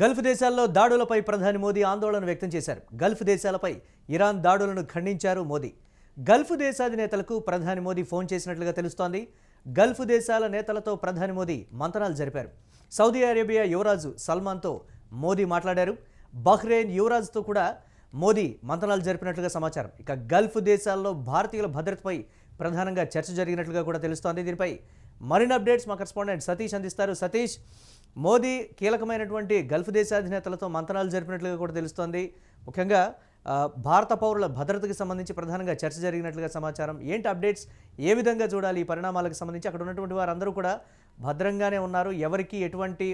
Gulf దేశాల్లో దాడులపై ప్రధాని మోదీ ఆందోళన వ్యక్తం చేశారు. గల్ఫ్ దేశాలపై ఇరాన్ దాడులను ఖండించారు మోదీ. గల్ఫ్ దేశాధినేతలకు ప్రధాని మోదీ ఫోన్ చేసినట్లుగా తెలుస్తోంది. గల్ఫ్ దేశాల నేతలతో ప్రధాని మోదీ మంతనాలు జరిపారు. సౌదీ అరేబియా యువరాజు సల్మాన్తో మోదీ మాట్లాడారు. బహ్రెయిన్ యువరాజుతో కూడా మోదీ మంతనాలు జరిపినట్లుగా సమాచారం. ఇక గల్ఫ్ దేశాల్లో భారతీయుల భద్రతపై ప్రధానంగా చర్చ జరిగినట్లుగా కూడా తెలుస్తోంది. దీనిపై మరిన్ని అప్డేట్స్ మా కరెస్పాండెంట్ సతీష్ అందిస్తారు. సతీష్, మోదీ కీలకమైనటువంటి గల్ఫ్ దేశాధినేతలతో మంతనాలు జరిపినట్లుగా కూడా తెలుస్తోంది. ముఖ్యంగా భారత పౌరుల భద్రతకు సంబంధించి ప్రధానంగా చర్చ జరిగినట్లుగా సమాచారం. ఏంటి అప్డేట్స్? ఏ విధంగా చూడాలి ఈ పరిణామాలకు సంబంధించి? అక్కడ ఉన్నటువంటి వారందరూ కూడా భద్రంగానే ఉన్నారు, ఎవరికి ఎటువంటి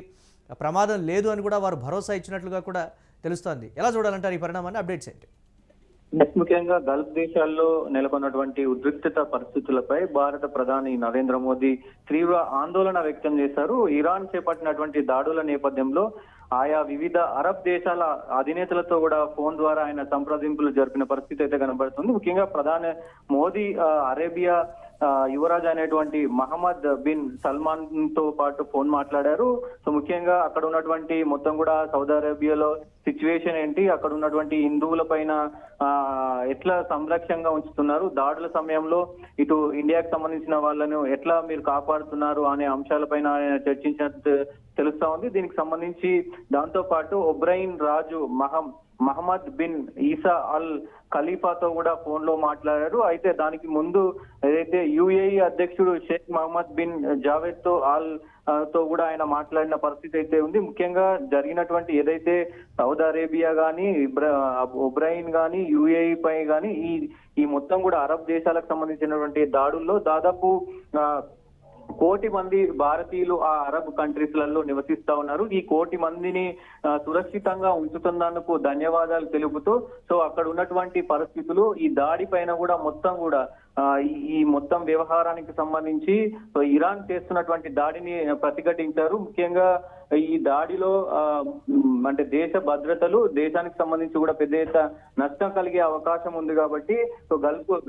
ప్రమాదం లేదు అని కూడా వారు భరోసా ఇచ్చినట్లుగా కూడా తెలుస్తోంది. ఎలా చూడాలంటారు ఈ పరిణామాన్ని? అప్డేట్స్ ఏంటి? ముఖ్యంగా గల్ఫ్ దేశాల్లో నెలకొన్నటువంటి ఉద్రిక్తత పరిస్థితులపై భారత ప్రధాని నరేంద్ర మోదీ తీవ్ర ఆందోళన వ్యక్తం చేశారు. ఇరాన్ చేపట్టినటువంటి దాడుల నేపథ్యంలో ఆయా వివిధ అరబ్ దేశాల అధినేతలతో కూడా ఫోన్ ద్వారా ఆయన సంప్రదింపులు జరిపిన పరిస్థితి అయితే కనబడుతుంది. ముఖ్యంగా ప్రధాని మోదీ అరేబియా యువరాజు అనేటువంటి మహమ్మద్ బిన్ సల్మాన్ తో పాటు ఫోన్ మాట్లాడారు. సో ముఖ్యంగా అక్కడ ఉన్నటువంటి మొత్తం కూడా సౌదీ అరేబియాలో సిచ్యువేషన్ ఏంటి, అక్కడ ఉన్నటువంటి హిందువుల పైన ఎట్లా సంరక్షణగా ఉంచుతున్నారు, దాడుల సమయంలో ఇటు ఇండియాకు సంబంధించిన వాళ్ళను ఎట్లా మీరు కాపాడుతున్నారు అనే అంశాలపైన ఆయన చర్చించినట్టు తెలుస్తా ఉంది. దీనికి సంబంధించి దాంతో పాటు ఒబ్రైన్ రాజు మహమ్మద్ బిన్ ఈసా అల్ ఖలీఫాతో కూడా ఫోన్ లో మాట్లాడారు. అయితే దానికి ముందు ఏదైతే యుఏఈ అధ్యక్షుడు షేక్ మహమ్మద్ బిన్ జావేద్ తో కూడా ఆయన మాట్లాడిన పరిస్థితి అయితే ఉంది. ముఖ్యంగా జరిగినటువంటి ఏదైతే సౌదీ అరేబియా గానీ, ఒబ్రైన్ గానీ, యుఏఈ పై గానీ ఈ మొత్తం కూడా అరబ్ దేశాలకు సంబంధించినటువంటి దాడుల్లో దాదాపు 1 కోటి మంది భారతీయులు ఆ అరబ్ కంట్రీస్ లలో నివసిస్తా ఉన్నారు. ఈ 1 కోటి మందిని సురక్షితంగా ఉంచుతున్నందుకు ధన్యవాదాలు తెలుపుతూ సో అక్కడ ఉన్నటువంటి పరిస్థితులు ఈ దాడి పైన కూడా మొత్తం కూడా ఈ మొత్తం వ్యవహారానికి సంబంధించి ఇరాన్ చేస్తున్నటువంటి దాడిని ప్రతిఘటించారు. ముఖ్యంగా ఈ దాడిలో అంటే దేశ భద్రతలు, దేశానికి సంబంధించి కూడా పెద్ద ఎత్తున నష్టం కలిగే అవకాశం ఉంది కాబట్టి సో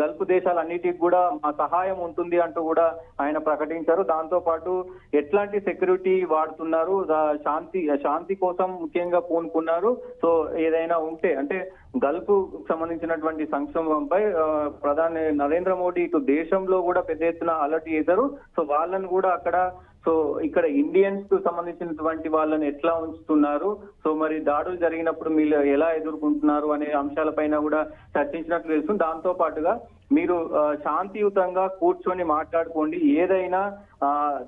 గల్ఫ్ దేశాలన్నిటికి కూడా మా సహాయం ఉంటుంది అంటూ కూడా ఆయన ప్రకటించారు. దాంతో పాటు ఎట్లాంటి సెక్యూరిటీ వాడుతున్నారు, శాంతి కోసం ముఖ్యంగా పూనుకున్నారు. సో ఏదైనా ఉంటే అంటే గల్ఫ్ సంబంధించినటువంటి సంక్షోభంపై ప్రధాని నరేంద్ర మోడీ ఇటు దేశంలో కూడా పెద్ద ఎత్తున అలర్ట్ చేశారు. సో వాళ్ళని కూడా అక్కడ సో ఇక్కడ ఇండియన్స్ కు సంబంధించినటువంటి వాళ్ళని ఎట్లా ఉంచుతున్నారు, సో మరి దాడులు జరిగినప్పుడు మీరు ఎలా ఎదుర్కొంటున్నారు అనే అంశాలపైన కూడా చర్చించినట్లు తెలుసు. దాంతో పాటుగా మీరు శాంతియుతంగా కూర్చొని మాట్లాడుకోండి, ఏదైనా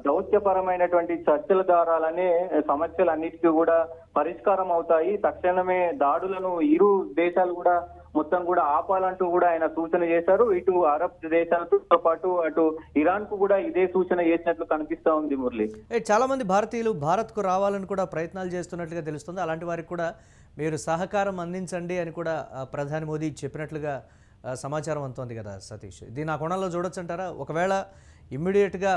దౌత్యపరమైనటువంటి చర్చల ద్వారానే సమస్యలన్నిటికీ కూడా పరిష్కారం అవుతాయి. తక్షణమే దాడులను ఇరు దేశాలు కూడా మొత్తం కూడా ఆపాలంటూ కూడా ఆయన సూచన చేశారు. ఇటు అరబ్ దేశాలతో పాటు అటు ఇరాన్ కు కూడా ఇదే సూచన చేసినట్లు కనిపిస్తా ఉంది. మురళి, చాలా మంది భారతీయులు భారత్ కు రావాలని కూడా ప్రయత్నాలు చేస్తున్నట్లుగా తెలుస్తుంది. అలాంటి వారికి కూడా మీరు సహకారం అందించండి అని కూడా ప్రధాని మోదీ చెప్పినట్లుగా సమాచారం అందుతోంది కదా సతీష్. దీని ఆ కోణంలో చూడొచ్చు అంటారా? ఒకవేళ ఇమ్మీడియట్గా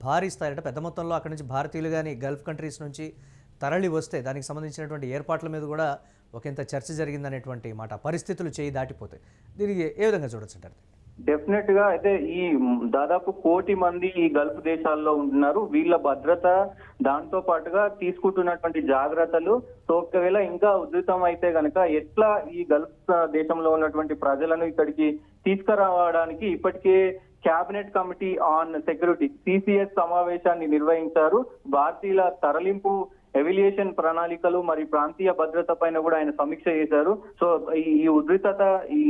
భారీ స్థాయి పెద్ద మొత్తంలో అక్కడి నుంచి భారతీయులు కానీ గల్ఫ్ కంట్రీస్ నుంచి తరలి వస్తే దానికి సంబంధించినటువంటి ఏర్పాట్ల మీద కూడా ఒకంత చర్చ జరిగిందనేటువంటి మాట, పరిస్థితులు చేయి దాటిపోతాయి. దీనికి ఏ విధంగా చూడొచ్చు అంటారు? డెఫినెట్ గా అయితే ఈ దాదాపు 1 కోటి మంది ఈ గల్ఫ్ దేశాల్లో ఉంటున్నారు. వీళ్ళ భద్రత, దాంతో పాటుగా తీసుకుంటున్నటువంటి జాగ్రత్తలు సో ఒకవేళ ఇంకా ఉధృతం అయితే గనక ఎట్లా ఈ గల్ఫ్ దేశంలో ఉన్నటువంటి ప్రజలను ఇక్కడికి తీసుకురావడానికి ఇప్పటికే cabinet committee on security CCS సమావేశాన్ని నిర్వహించారు. భారతీయుల తరలింపు, ఎవిలియేషన్ ప్రణాళికలు మరియు ప్రాంతీయ భద్రత పైన కూడా ఆయన సమీక్ష చేశారు. సో ఈ ఉద్రిక్తత, ఈ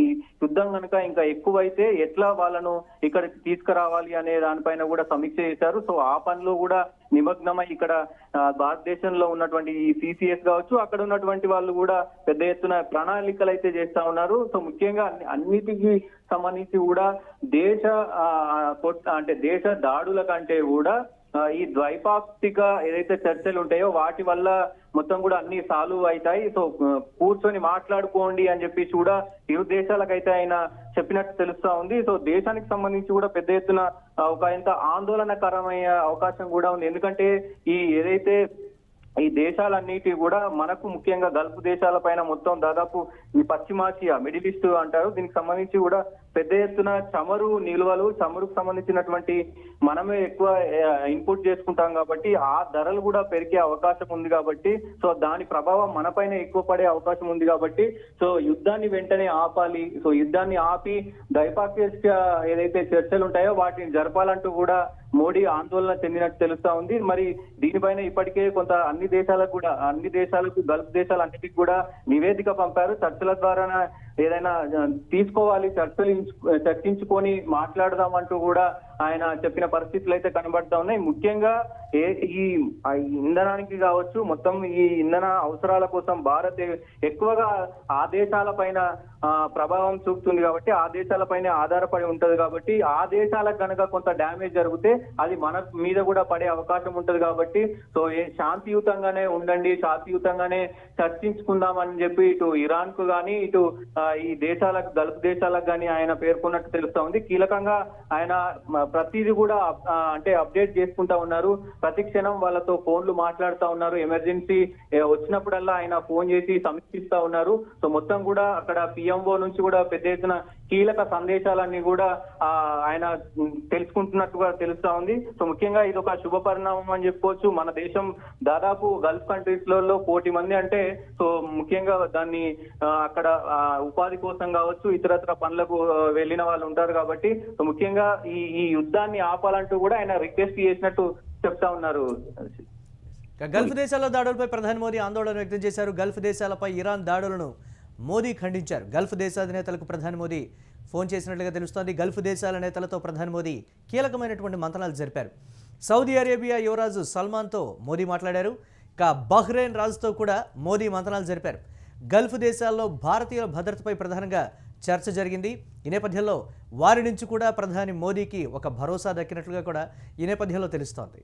యుద్ధం కనుక ఇంకా ఎక్కువైతే ఎట్లా వాళ్ళను ఇక్కడికి తీసుకురావాలి అనే దానిపైన కూడా సమీక్ష చేశారు. సో ఆ పనిలో కూడా నిమగ్నమై ఇక్కడ భారతదేశంలో ఉన్నటువంటి ఈ సిసిఎస్ కావచ్చు, అక్కడ ఉన్నటువంటి వాళ్ళు కూడా పెద్ద ఎత్తున ప్రణాళికలు అయితే చేస్తా ఉన్నారు. సో ముఖ్యంగా అన్నిటికీ సంబంధించి కూడా దేశ దాడుల కంటే కూడా ఈ ద్వైపాక్షిక ఏదైతే చర్చలు ఉంటాయో వాటి వల్ల మొత్తం కూడా అన్ని సాల్వ్ అవుతాయి. సో కూర్చొని మాట్లాడుకోండి అని చెప్పి కూడా ఇరు దేశాలకైతే ఆయన చెప్పినట్టు తెలుస్తా ఉంది. సో దేశానికి సంబంధించి కూడా పెద్ద ఎత్తున ఒక ఎంత ఆందోళనకరమయ్యే అవకాశం కూడా ఉంది. ఎందుకంటే ఏదైతే ఈ దేశాలన్నిటి కూడా మనకు ముఖ్యంగా గల్ఫ్ దేశాల పైన మొత్తం దాదాపు ఈ పశ్చిమాసియా, మిడిల్ ఈస్ట్ అంటారు, దీనికి సంబంధించి కూడా పెద్ద ఎత్తున చమురుకు సంబంధించినటువంటి మనమే ఎక్కువ ఇన్పుట్ చేసుకుంటాం కాబట్టి ఆ ధరలు కూడా పెరిగే అవకాశం ఉంది కాబట్టి సో దాని ప్రభావం మనపైన ఎక్కువ పడే అవకాశం ఉంది కాబట్టి సో యుద్ధాన్ని వెంటనే ఆపాలి. సో యుద్ధాన్ని ఆపి ద్వైపాక్షిక ఏదైతే చర్చలు ఉంటాయో వాటిని జరపాలంటూ కూడా మోడీ ఆందోళన చెందినట్టు తెలుస్తా ఉంది. మరి దీనిపైన ఇప్పటికే కొంత అన్ని దేశాలకు గల్ఫ్ దేశాలన్నిటికీ కూడా నివేదిక పంపారు. చర్చల ద్వారా ఏదైనా తీసుకోవాలి, చర్చించుకొని మాట్లాడదామంటూ కూడా ఆయన చెప్పిన పరిస్థితులు అయితే కనబడతా ఉన్నాయి. ముఖ్యంగా ఈ ఇంధనానికి కావచ్చు, మొత్తం ఈ ఇంధన అవసరాల కోసం భారత్ ఎక్కువగా ఆ దేశాల పైన ప్రభావం చూపుతుంది కాబట్టి ఆ దేశాలపైనే ఆధారపడి ఉంటది కాబట్టి ఆ దేశాలకు కనుక కొంత డ్యామేజ్ జరిగితే అది మన మీద కూడా పడే అవకాశం ఉంటది కాబట్టి సో శాంతియుతంగానే ఉండండి, శాంతియుతంగానే చర్చించుకుందామని చెప్పి ఇటు ఇరాన్ కు గానీ ఇటు ఈ దేశాలకు గల్ఫ్ దేశాలకు గానీ ఆయన పేర్కొన్నట్టు తెలుస్తా ఉంది. కీలకంగా ఆయన ప్రతిదీ కూడా అంటే అప్డేట్ చేసుకుంటా ఉన్నారు. ప్రతి క్షణం వాళ్ళతో ఫోన్లు మాట్లాడుతూ ఉన్నారు. ఎమర్జెన్సీ వచ్చినప్పుడల్లా ఆయన ఫోన్ చేసి సమీక్షిస్తా ఉన్నారు. సో మొత్తం కూడా అక్కడ పిఎంఓ నుంచి కూడా పెద్ద ఎత్తున కీలక సందేశాలన్నీ కూడా ఆయన తెలుసుకుంటున్నట్టుగా తెలుస్తా ఉంది. సో ముఖ్యంగా ఇది ఒక శుభ పరిణామం అని చెప్పుకోవచ్చు. మన దేశం దాదాపు గల్ఫ్ కంట్రీస్ లలో 1 కోటి మంది అంటే సో ముఖ్యంగా దాన్ని అక్కడ ఉపాధి కోసం కావచ్చు, ఇతరత్ర పనులకు వెళ్ళిన వాళ్ళు ఉంటారు కాబట్టి సో ముఖ్యంగా ఈ యుద్ధాన్ని ఆపాలంటూ కూడా ఆయన రిక్వెస్ట్ చేసినట్టు చెప్తా ఉన్నారు. గల్ఫ్ దేశాల దాడులపై ప్రధాని మోదీ ఆందోళన వ్యక్తం చేశారు. గల్ఫ్ దేశాలపై ఇరాన్ దాడులను మోదీ ఖండించారు. గల్ఫ్ దేశాధినేతలకు ప్రధాని మోదీ ఫోన్ చేసినట్లుగా తెలుస్తోంది. గల్ఫ్ దేశాల నేతలతో ప్రధాని మోదీ కీలకమైనటువంటి మంతనాలు జరిపారు. సౌదీ అరేబియా యువరాజు సల్మాన్తో మోదీ మాట్లాడారు. ఇక బహ్రెయిన్ రాజుతో కూడా మోదీ మంతనాలు జరిపారు. గల్ఫ్ దేశాల్లో భారతీయుల భద్రతపై ప్రధానంగా చర్చ జరిగింది. ఈ నేపథ్యంలో వారి నుంచి కూడా ప్రధాని మోదీకి ఒక భరోసా దక్కినట్లుగా కూడా ఈ నేపథ్యంలో తెలుస్తోంది.